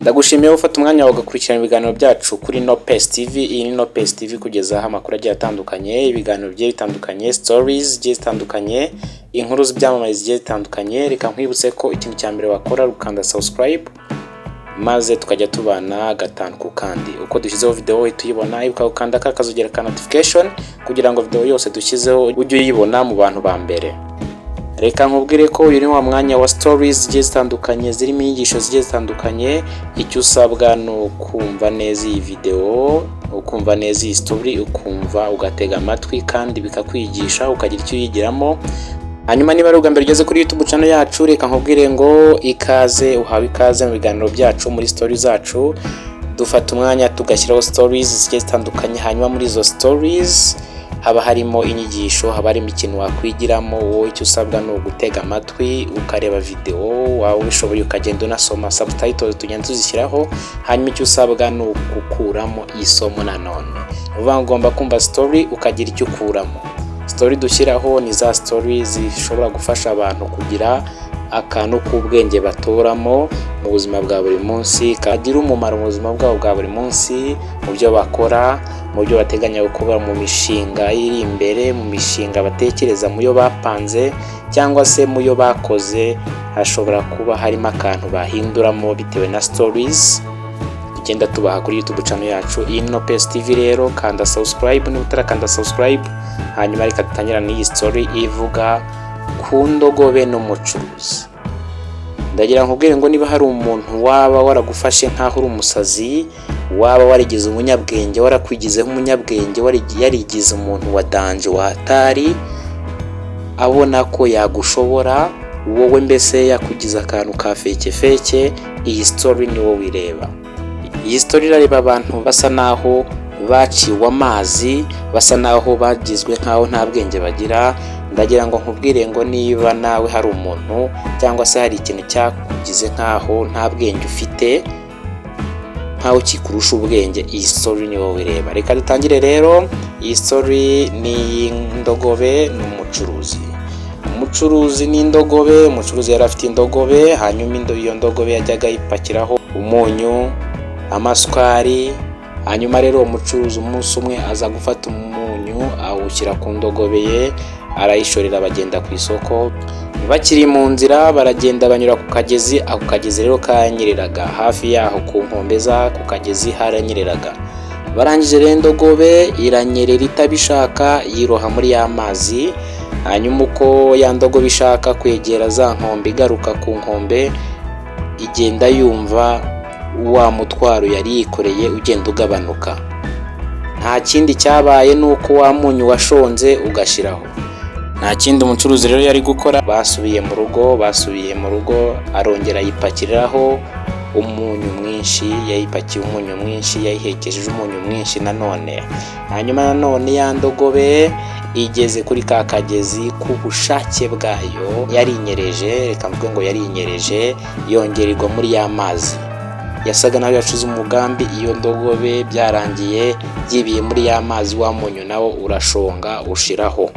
Ndagushimiye ufata umwanya wawe ugakurikirana ibiganiro byacu kuri Nopes TV. Iyi ni Nopes TV kugezaho amakuru agiye atandukanye, ibiganiro bigiye bitandukanye, stories zigiye zitandukanye, inkuru z'ibyamamare zigiye zitandukanye. Reka nkwibutse ko ikintu cya mbere wakora ukanda subscribe maze tukajya tubana gatanu ku kandi. Uko dushyizeho video uhita uyibona, ibuka ukanda akazogera ka notification kugira ngo video yose dushyizeho ujye uyibona mu bantu ba mbere. Reka nkubwire ko uyu ni wa mwanya wa stories zigiye zitandukanye, zirimo inyigisho zigiye zitandukanye. Icyo usabwa no kumva neza iyi video, ukumva neza iyi story, ukumva ugatega amatwi kandi bikakwigisha ukagira icyo uyigiramo. Hanyuma niba ari ubwa mbere ugeze kuri YouTube channel yacu, reka nkubwire ngo ikaze, uhawe ikaze mu biganiro byacu muri stories zacu. Dufata umwanya tugashyiraho stories zigiye zitandukanye, hanyuma muri izo stories haba harimo inyigisho, haba harimo ikintu wakwigiramo. Wowe icyo usabwa no gutega amatwi ukareba video, wawe ushoboye ukagenda unasoma subtitles tugenda tuzishyiraho. Hanyuma icyo usabwa no gukuramo isomo nanone. Uvuga ngomba kumva story ukagira icyo ukuramo. Story dushyiraho ni za story zishobora gufasha abantu kugira akantu k'ubwenge batoramo mu buzima bwa buri munsi, kagira umumaro mu buzima bwabo bwa buri munsi, mu byo bakora, mu byo bateganya gukora mu mishinga iri imbere, mu mishinga batekereza, mu yo bapanze cyangwa se mu yo bakoze. Hashobora kuba harimo akantu bahinduramo bitewe na stories tugenda tubaha kuri YouTube channel yacu. Iyi ni Nopes TV rero, kanda subscribe niba utarakanda subscribe. Hanyuma reka dutangira n'iyi story ivuga ku ndogobe n'umucuruzi. Ndagira nkubwire ngo niba hari umuntu waba waragufashe nkaho uri umusazi, waba warigize umunyabwenge, warakwigizeho umunyabwenge, yarigize umuntu wa danje wahatari, abona ko yagushobora, wowe mbese yakugize akantu ka feke, iyi story ni wowe ireba. Iyi story irareba abantu basa naho baciwe amazi, basa naho bagizwe nkaho nta bwenge bagira. Ndagira ngo nkubwire ngo niba nawe hari umuntu cyangwa se hari ikintu cyakugize nkaho nta bwenge ufite, nkaho kikurusha ubwenge, iyi story ni wowe ireba. Reka dutangire rero. Iyi story ni indogobe n'umucuruzi. Umucuruzi ni indogobe, umucuruzi yari afite indogobe, hanyuma iyo ndogobe yajyaga yipakiraho umunyu, amasukari. Hanyuma rero umucuruzi umunsi umwe aza gufata umunyu awushyira ku ndogobe ye, arayishorera, bagenda ku isoko. Bakiri mu nzira baragenda banyura ku kagezi. Ako kagezi rero kanyereraga hafi yaho ku nkombe za ku kagezi haranyereraga. Barangije rero indogobe iranyerera itabishaka, yiroha muri ya mazi. Hanyuma uko ya ndogobe ishaka kwegera za nkombe, igaruka ku nkombe, igenda yumva wa mutwaro yari yikoreye ugenda ugabanuka. Nta kindi cyabaye nuko wa munyu washonze ugashiraho. Nta kindi umucuruzi rero yari gukora. Basubiye mu rugo arongera yipakiriraho umunyu mwinshi, yayipakiye umunyu mwinshi, yayihekejeje umunyu mwinshi nanone. Hanyuma nanone ya ndogobe igeze kuri ka kagezi ku bushake bwayo, yarinyereje. Reka mvuge ngo yarinyereje, yongererwa muri ya mazi. Yasaga naho yacuze umugambi. Iyo ndogobe byarangiye yibiye muri ya mazi, wa munyu nawo urashonga ushiraho.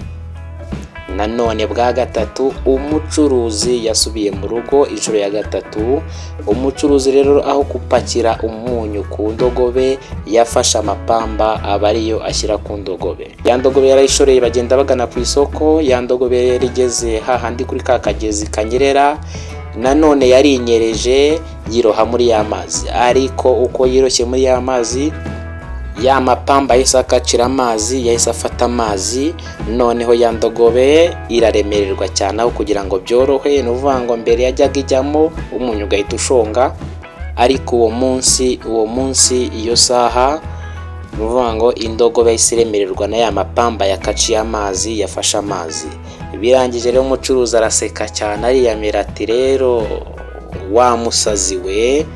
Nanone bwa gatatu umucuruzi yasubiye mu rugo inshuro ya gatatu. Umucuruzi rero aho kupakira umunyu ku ndogobe, yafashe amapamba aba ariyo ashyira ku ndogobe. Ya ndogobe yarayishoreye, bagenda bagana ku isoko. Ya ndogobe yari igeze hahandi kuri ka kagezi kanyerera, nanone yarinyereje, yiroha muri ya mazi. Ariko uko yiroshye muri ya mazi, ya mapamba yahise akacira amazi, yahise afata amazi. Noneho ya ndogobe iraremererwa cyane aho kugira ngo byorohe. Ni ukuvuga ngo mbere yajyaga ijyamo umunyu ugahita ushonga, ariko uwo munsi iyo saha, ni ukuvuga ngo indogobe yahise iremererwa na ya mapamba yakaciye amazi, yafashe amazi. Birangije rero umucuruzi araseka cyane, ariyamira ati rero wa musazi we,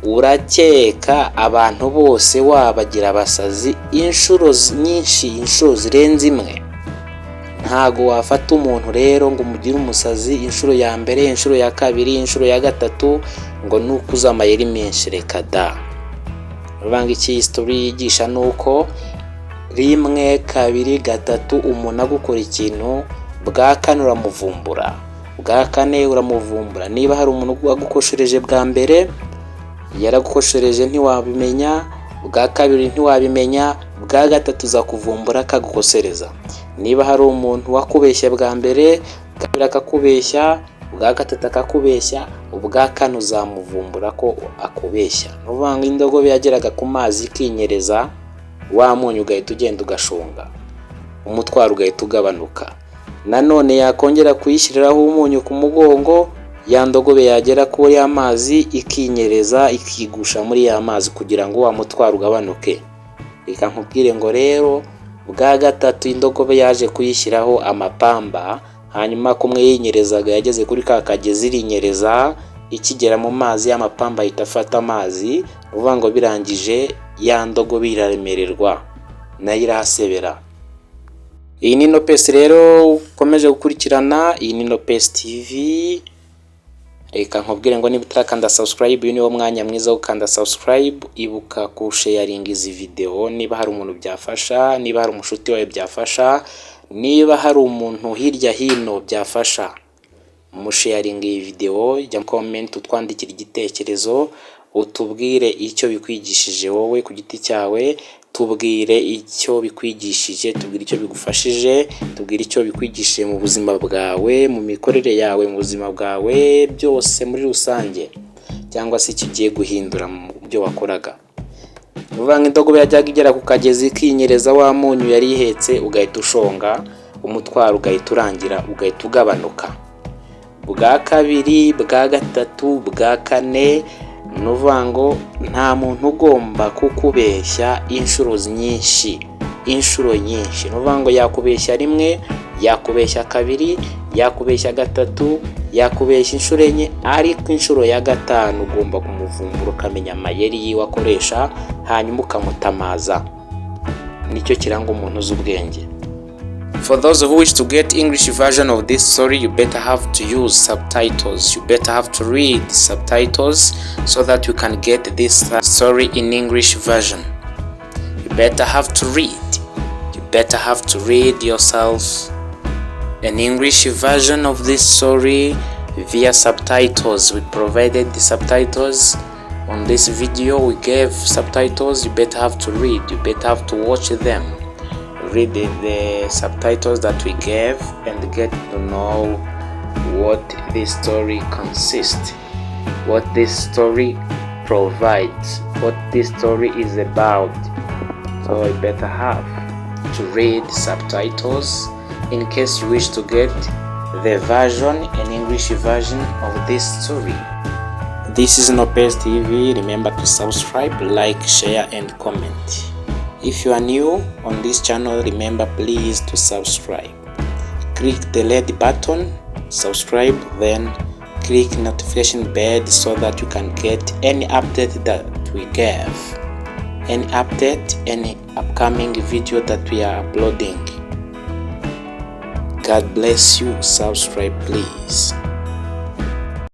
urakeka abantu bose wabagira abasazi inshuro nyinshi, inshuro zirenze imwe. Ntago wafata umuntu rero ngo umugire umusazi inshuro ya mbere, inshuro ya kabiri, inshuro ya gatatu ngo nuko uzamayeri menshi. Reka da. Rubanga iki story yigisha nuko rimwe, kabiri, gatatu umuntu agukora ikintu, bwa kane uramuvumbura, bwa kane uramuvumbura. Niba hari umuntu wagukoshereje bwa mbere, yaragukoshereje ntiwabimenya, bwa kabiri ntiwabimenya, bwa gatatu uzakuvumbura akagukosereza. Niba hari umuntu wakubeshya bwa mbere, kabiri akakubeshya, bwa gatatu akakubeshya, ubwa kane uzamuvumbura ko akubeshya. Nuvanga indogobe yageraga ku mazi ikinyereza, wa munyu ugahita ugenda ugashonga, umutwaro ugahita ugabanuka. Nanone yakongera kuyishyiriraho umunyu ku mugongo, ya ndogobe yagera kuri ya mazi ikinyereza, ikigusha muri ya mazi kugira ngo wa mutwaro ugabanuke. Reka nkubwire ngo rero bwa gatatu indogobe yaje kuyishyiraho amapamba, hanyuma kumwe yinyerezaga yageze kuri ka kagezi irinyereza, ikigera mu mazi y'amapamba ahita afata amazi. Uvuga ngo birangije ya ndogobe iraremererwa nayo irahasebera. Iyi ni Nopes rero ukomeje gukurikirana, iyi ni Nopes TV. Reka nkubwire ngo niba utarakanda subscribe, uyu ni wo mwanya mwiza wo gukanda subscribe. Ibuka kusharing izi video niba hari umuntu byafasha, niba hari umushuti wawe byafasha, niba hari umuntu hirya hino byafasha, musharing iyi video. Jya comment utwandikira igitekerezo, utubwire icyo bikwigishije wowe ku giti cyawe, tubwire icyo bikwigishije, tubwire icyo bigufashije, tubwire icyo bikwigishije mu buzima bwawe, mu mikorere yawe, mu buzima bwawe byose muri rusange, cyangwa se icyo ugiye guhindura mu byo wakoraga. Uvanga indogobe yajyaga igera ku kagezi kinyereza, wa munyu yari ihetse ugahita ushonga, umutwaro ugahita urangira, ugahita ugabanuka. Bwa kabiri, bwa gatatu, bwa kane, nuvango nta muntu ugomba kukubeshya inshuro nyinshi, nuvango yakubeshya rimwe, yakubeshya kabiri, yakubeshya gatatu, yakubeshya inshuro enye, ariko inshuro ya gatanu ugomba kumuvumbura ukamenya amayeri yiwe akoresha, hanyuma ukamutamaza. Nicyo kiranga umuntu uzi ubwenge. For those who wish to get English version of this story, you better have to use subtitles. You better have to read the subtitles so that you can get this story in English version. You better have to read. You better have to read yourself an English version of this story via subtitles. We provided the subtitles on this video. We gave subtitles. You better have to read. You better have to watch them. Read the subtitles that we gave and get to know what this story consists, what this story provides, what this story is about. So you better have to read subtitles in case you wish to get the version, an English version of this story. This is Nopes TV. Remember to subscribe, like, share and comment. If you are new on this channel, remember please to subscribe. Click the red button, subscribe, then click notification bell so that you can get any update that we give, any update, any upcoming video that we are uploading. God bless you. Subscribe please.